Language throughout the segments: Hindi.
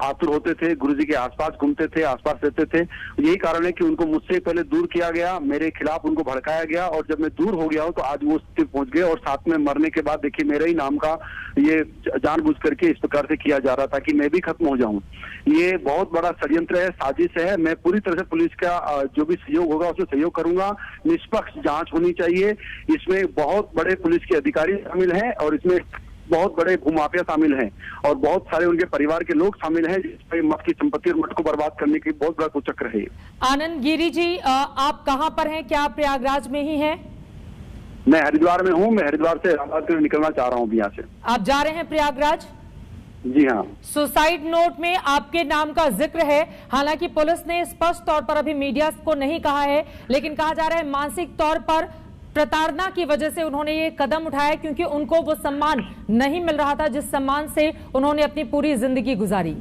आतुर होते थे, गुरुजी के आसपास घूमते थे, आसपास रहते थे। यही कारण है कि उनको मुझसे पहले दूर किया गया, मेरे खिलाफ उनको भड़काया गया, और जब मैं दूर हो गया हूँ तो आज वो स्थिति पहुंच गए। और साथ में मरने के बाद देखिए मेरे ही नाम का ये जानबूझ करके इस प्रकार से किया जा रहा था कि मैं भी खत्म हो जाऊं। ये बहुत बड़ा षड्यंत्र है, साजिश है। मैं पूरी तरह से पुलिस का जो भी सहयोग होगा उसमें सहयोग करूंगा। निष्पक्ष जांच होनी चाहिए। इसमें बहुत बड़े पुलिस के अधिकारी शामिल हैं और इसमें बहुत बड़े भूमाफिया शामिल हैं और बहुत सारे उनके परिवार के लोग शामिल हैं, जिसमें मठ की संपत्ति और मठ को बर्बाद करने की बहुत बड़ा कुचक्र है। आनंद गिरी जी, आप कहां पर हैं? क्या आप प्रयागराज में ही हैं? मैं हरिद्वार में हूं। मैं हरिद्वार से इलाहाबाद के लिए निकलना चाह रहा हूं यहाँ से। आप जा रहे हैं प्रयागराज? जी हाँ। सुसाइड नोट में आपके नाम का जिक्र है। हालांकि पुलिस ने स्पष्ट तौर पर अभी मीडिया को नहीं कहा है, लेकिन कहा जा रहा है मानसिक तौर पर प्रताड़ना की वजह से उन्होंने ये कदम उठाया, क्योंकि उनको वो सम्मान नहीं मिल रहा था जिस सम्मान से उन्होंने अपनी पूरी जिंदगी गुजारी।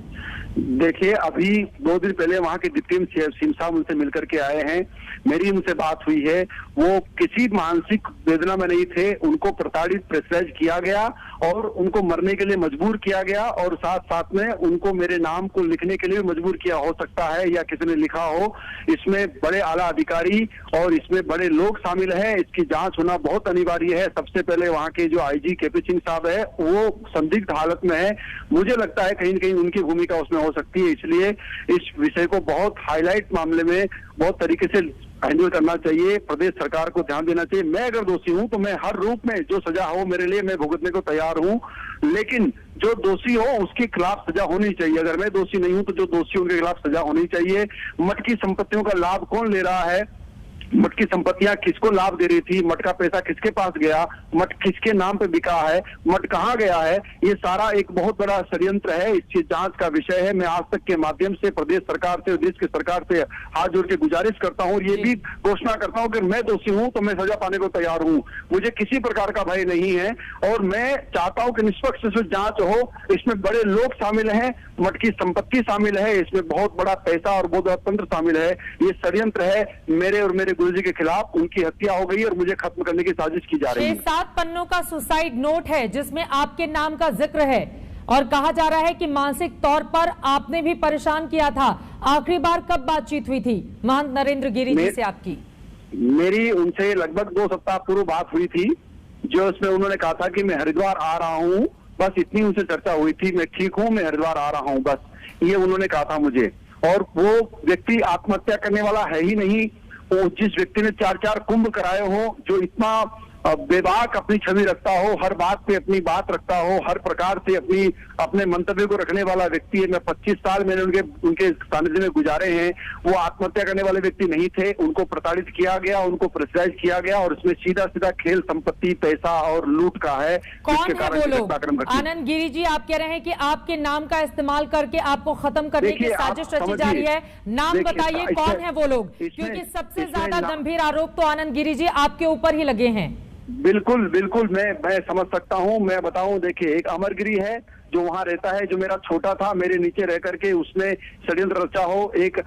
देखिए, अभी 2 दिन पहले वहाँ के डिप्टी सीएम साहब उनसे मिलकर के आए हैं। मेरी उनसे बात हुई है। वो किसी मानसिक वेदना में नहीं थे। उनको प्रताड़ित, प्रेशराइज किया गया और उनको मरने के लिए मजबूर किया गया, और साथ साथ में उनको मेरे नाम को लिखने के लिए मजबूर किया हो सकता है, या किसी ने लिखा हो। इसमें बड़े आला अधिकारी और इसमें बड़े लोग शामिल हैं। इसकी जांच होना बहुत अनिवार्य है। सबसे पहले वहाँ के जो आईजी केपी सिंह साहब है वो संदिग्ध हालत में है। मुझे लगता है कहीं न कहीं उनकी भूमिका उसमें हो सकती है। इसलिए इस विषय को बहुत हाईलाइट मामले में बहुत तरीके से हैंडल करना चाहिए। प्रदेश सरकार को ध्यान देना चाहिए। मैं अगर दोषी हूं तो मैं हर रूप में जो सजा हो मेरे लिए मैं भुगतने को तैयार हूं, लेकिन जो दोषी हो उसके खिलाफ सजा होनी चाहिए। अगर मैं दोषी नहीं हूं तो जो दोषी उनके खिलाफ सजा होनी चाहिए। मठ की संपत्तियों का लाभ कौन ले रहा है? मठ की संपत्तियां किसको लाभ दे रही थी? मठ का पैसा किसके पास गया? मठ किसके नाम पे बिका है? मठ कहाँ गया है? ये सारा एक बहुत बड़ा षड्यंत्र है। इसकी जांच का विषय है। मैं आज तक के माध्यम से प्रदेश सरकार से, देश की सरकार से हाथ जोड़ के गुजारिश करता हूँ, ये भी घोषणा करता हूँ कि मैं दोषी हूँ तो मैं सजा पाने को तैयार हूँ। मुझे किसी प्रकार का भय नहीं है और मैं चाहता हूँ कि निष्पक्ष जांच हो। इसमें बड़े लोग शामिल हैं, मठ की संपत्ति शामिल है, इसमें बहुत बड़ा पैसा और बहुत बड़ा तंत्र शामिल है। ये षड्यंत्र है। मेरे और मेरे गुरुजी के खिलाफ उनकी हत्या हो गई और मुझे खत्म करने की साजिश की जा रही है। 6-7 पन्नों का सुसाइड नोट है जिसमें आपके नाम का जिक्र है और कहा जा रहा है कि मानसिक तौर पर आपने भी परेशान किया था। आखिरी बार कब बातचीत हुई थी महंत नरेंद्र गिरी जी से आपकी? मेरी उनसे लगभग 2 सप्ताह पूर्व बात हुई थी, जो उसमें उन्होंने कहा था कि मैं हरिद्वार आ रहा हूँ। बस इतनी उनसे चर्चा हुई थी। मैं ठीक हूँ, मैं हरिद्वार आ रहा हूँ, बस ये उन्होंने कहा था मुझे। और वो व्यक्ति आत्महत्या करने वाला है ही नहीं। वो जिस व्यक्ति ने 4-4 कुंभ कराए हो, जो इतना बेबाक अपनी छवि रखता हो, हर बात पे अपनी बात रखता हो, हर प्रकार से अपने मंतव्य को रखने वाला व्यक्ति है। मैं 25 साल मैंने उनके सानिध्य में गुजारे हैं। वो आत्महत्या करने वाले व्यक्ति नहीं थे। उनको प्रताड़ित किया गया, उनको प्रेशराइज किया गया और इसमें सीधा सीधा खेल संपत्ति, पैसा और लूट का है। कौन है वो लोग? आनंद गिरी जी, आप कह रहे हैं कि आपके नाम का इस्तेमाल करके आपको खत्म करने की साजिश रची जा रही है। नाम बताइए कौन है वो लोग, क्योंकि सबसे ज्यादा गंभीर आरोप तो आनंद गिरी जी आपके ऊपर ही लगे हैं। बिल्कुल बिल्कुल, मैं समझ सकता हूं। मैं बताऊं, देखिए, एक अमरगिरी है जो वहां रहता है, जो मेरा छोटा था, मेरे नीचे रह करके उसने षड्यंत्र रचा हो। एक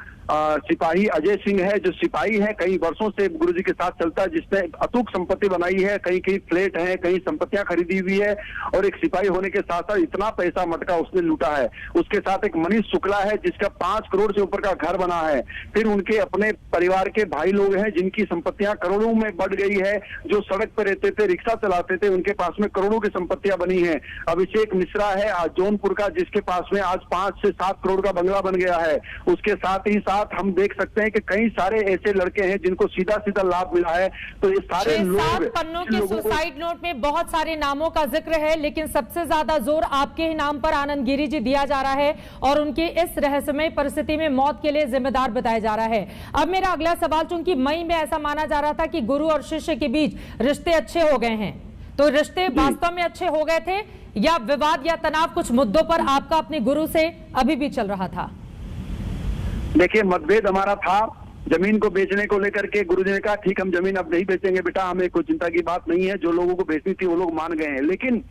सिपाही अजय सिंह है जो सिपाही है, कई वर्षों से गुरुजी के साथ चलता है, जिसने अतुक संपत्ति बनाई है। कहीं कहीं फ्लैट है, कहीं संपत्तियां खरीदी हुई है, और एक सिपाही होने के साथ साथ इतना पैसा मठ का उसने लूटा है। उसके साथ एक मनीष शुक्ला है जिसका 5 करोड़ से ऊपर का घर बना है। फिर उनके अपने परिवार के भाई लोग हैं जिनकी संपत्तियां करोड़ों में बढ़ गई है। जो सड़क पर रहते थे, रिक्शा चलाते थे, उनके पास में करोड़ों की संपत्तियां बनी है। अभिषेक मिश्रा है जौनपुर का, जिसके पास में आज 5 से 7 करोड़ का बंगला बन गया है। उसके साथ ही साथ हम देख सकते हैं कि कई सारे ऐसे लड़के हैं जिनको सीधा सीधा लाभ मिला है। तो ये सारे 6-7 पन्नों के सुसाइड नोट में बहुत सारे नामों का जिक्र है, लेकिन सबसे ज्यादा जोर आपके ही नाम पर आनंद गिरी जी दिया जा रहा है और उनकी इस रहस्यमय परिस्थिति में मौत के लिए जिम्मेदार बताया जा रहा है। अब मेरा अगला सवाल, चूंकि मई में ऐसा माना जा रहा था कि गुरु और शिष्य के बीच रिश्ते अच्छे हो गए हैं, तो रिश्ते वास्तव में अच्छे हो गए थे या विवाद या तनाव कुछ मुद्दों पर आपका अपने गुरु से अभी भी चल रहा था? देखिए, मतभेद हमारा था जमीन को बेचने को लेकर के। गुरुजी ने कहा ठीक, हम जमीन अब नहीं बेचेंगे बेटा, हमें कोई चिंता की बात नहीं है। जो लोगों को बेचनी थी वो लोग मान गए हैं, लेकिन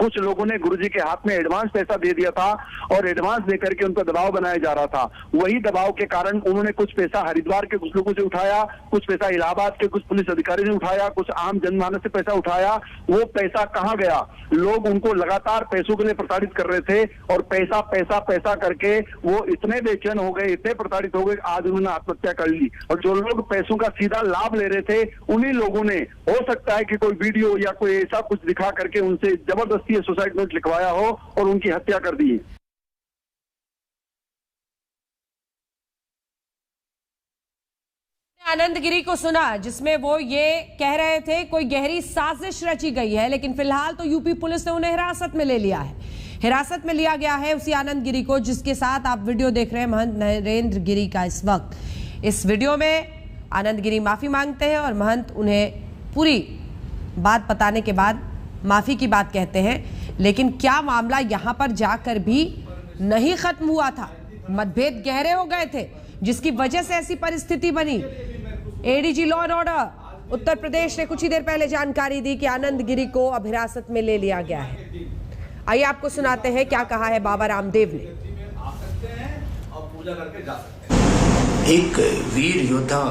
कुछ लोगों ने गुरुजी के हाथ में एडवांस पैसा दे दिया था और एडवांस देकर के उन पर दबाव बनाया जा रहा था। वही दबाव के कारण उन्होंने कुछ पैसा हरिद्वार के कुछ लोगों से उठाया, कुछ पैसा इलाहाबाद के कुछ पुलिस अधिकारी ने उठाया, कुछ आम जनमानस से पैसा उठाया। वो पैसा कहां गया? लोग उनको लगातार पैसों के लिए प्रताड़ित कर रहे थे और पैसा पैसा पैसा करके वो इतने बेचैन हो गए, इतने प्रताड़ित हो गए, आज उन्होंने आत्महत्या कर ली। और जो लोग पैसों का सीधा लाभ ले रहे थे, उन्हीं लोगों ने हो सकता है कि कोई वीडियो या कोई ऐसा कुछ दिखा करके उनसे जबरदस्ती सुसाइड नोट लिखवाया हो और उनकी हत्या कर दी। आनंद गिरी को सुना जिसमें वो ये कह रहे थे कोई गहरी साजिश रची गई है, लेकिन फिलहाल तो यूपी पुलिस ने उन्हें हिरासत में ले लिया है। हिरासत में लिया गया है उसी आनंद गिरी को जिसके साथ आप वीडियो देख रहे हैं महंत नरेंद्र गिरी का। इस वक्त इस वीडियो में आनंद गिरी माफी मांगते हैं और महंत उन्हें पूरी बात बताने के बाद माफी की बात कहते हैं। लेकिन क्या मामला यहां पर जाकर भी नहीं खत्म हुआ था? मतभेद गहरे हो गए थे जिसकी वजह से ऐसी परिस्थिति बनी। ADG law and order Uttar Pradesh ने कुछ ही देर पहले जानकारी दी कि आनंद गिरी को अब हिरासत में ले लिया गया है। आइए आपको सुनाते हैं क्या कहा है बाबा रामदेव ने। एक वीर योद्धा